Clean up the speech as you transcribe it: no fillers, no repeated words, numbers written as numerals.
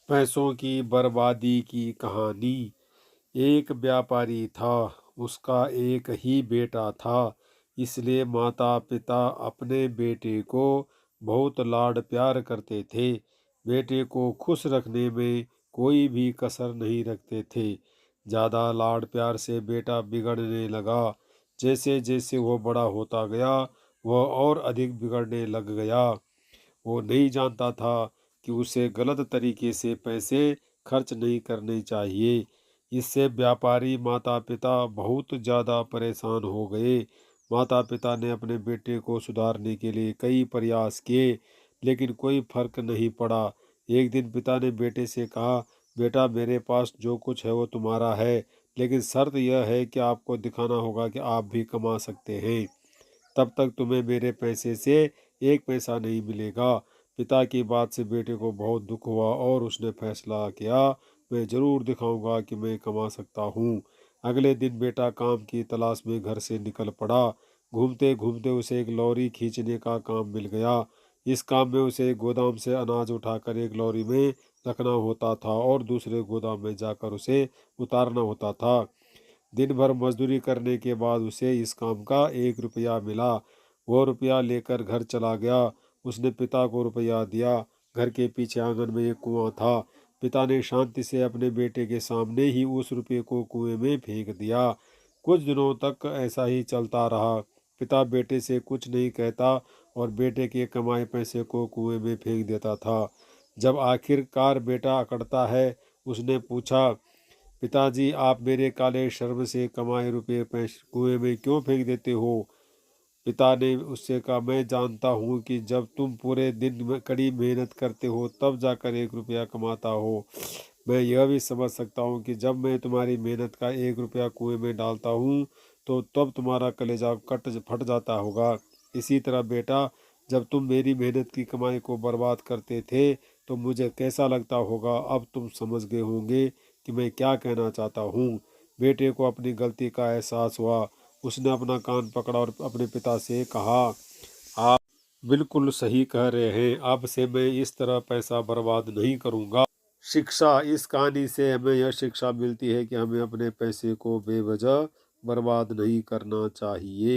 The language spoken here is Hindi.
पैसों की बर्बादी की कहानी। एक व्यापारी था, उसका एक ही बेटा था, इसलिए माता पिता अपने बेटे को बहुत लाड प्यार करते थे। बेटे को खुश रखने में कोई भी कसर नहीं रखते थे। ज़्यादा लाड प्यार से बेटा बिगड़ने लगा। जैसे जैसे वो बड़ा होता गया, वह और अधिक बिगड़ने लग गया। वो नहीं जानता था कि उसे गलत तरीके से पैसे खर्च नहीं करने चाहिए। इससे व्यापारी माता पिता बहुत ज़्यादा परेशान हो गए। माता पिता ने अपने बेटे को सुधारने के लिए कई प्रयास किए, लेकिन कोई फर्क नहीं पड़ा। एक दिन पिता ने बेटे से कहा, बेटा मेरे पास जो कुछ है वो तुम्हारा है, लेकिन शर्त यह है कि आपको दिखाना होगा कि आप भी कमा सकते हैं। तब तक तुम्हें मेरे पैसे से एक पैसा नहीं मिलेगा। पिता की बात से बेटे को बहुत दुख हुआ और उसने फैसला किया, मैं जरूर दिखाऊंगा कि मैं कमा सकता हूँ। अगले दिन बेटा काम की तलाश में घर से निकल पड़ा। घूमते घूमते उसे एक लॉरी खींचने का काम मिल गया। इस काम में उसे गोदाम से अनाज उठाकर एक लॉरी में रखना होता था और दूसरे गोदाम में जाकर उसे उतारना होता था। दिन भर मजदूरी करने के बाद उसे इस काम का 1 रुपया मिला। वो रुपया लेकर घर चला गया। उसने पिता को रुपया दिया। घर के पीछे आंगन में एक कुआं था। पिता ने शांति से अपने बेटे के सामने ही उस रुपये को कुएं में फेंक दिया। कुछ दिनों तक ऐसा ही चलता रहा। पिता बेटे से कुछ नहीं कहता और बेटे के कमाए पैसे को कुएं में फेंक देता था। जब आखिरकार बेटा अकड़ता है, उसने पूछा, पिताजी आप मेरे काले शर्म से कमाए रुपए पैसे कुएं में क्यों फेंक देते हो? पिता ने उससे कहा, मैं जानता हूँ कि जब तुम पूरे दिन में कड़ी मेहनत करते हो तब जाकर 1 रुपया कमाता हो। मैं यह भी समझ सकता हूँ कि जब मैं तुम्हारी मेहनत का 1 रुपया कुएं में डालता हूँ तो तब तुम्हारा कलेजा कट फट जाता होगा। इसी तरह बेटा, जब तुम मेरी मेहनत की कमाई को बर्बाद करते थे तो मुझे कैसा लगता होगा। अब तुम समझ गए होंगे कि मैं क्या कहना चाहता हूँ। बेटे को अपनी गलती का एहसास हुआ। उसने अपना कान पकड़ा और अपने पिता से कहा, आप बिल्कुल सही कह रहे हैं, अब से मैं इस तरह पैसा बर्बाद नहीं करूँगा। शिक्षा। इस कहानी से हमें यह शिक्षा मिलती है कि हमें अपने पैसे को बेवजह बर्बाद नहीं करना चाहिए।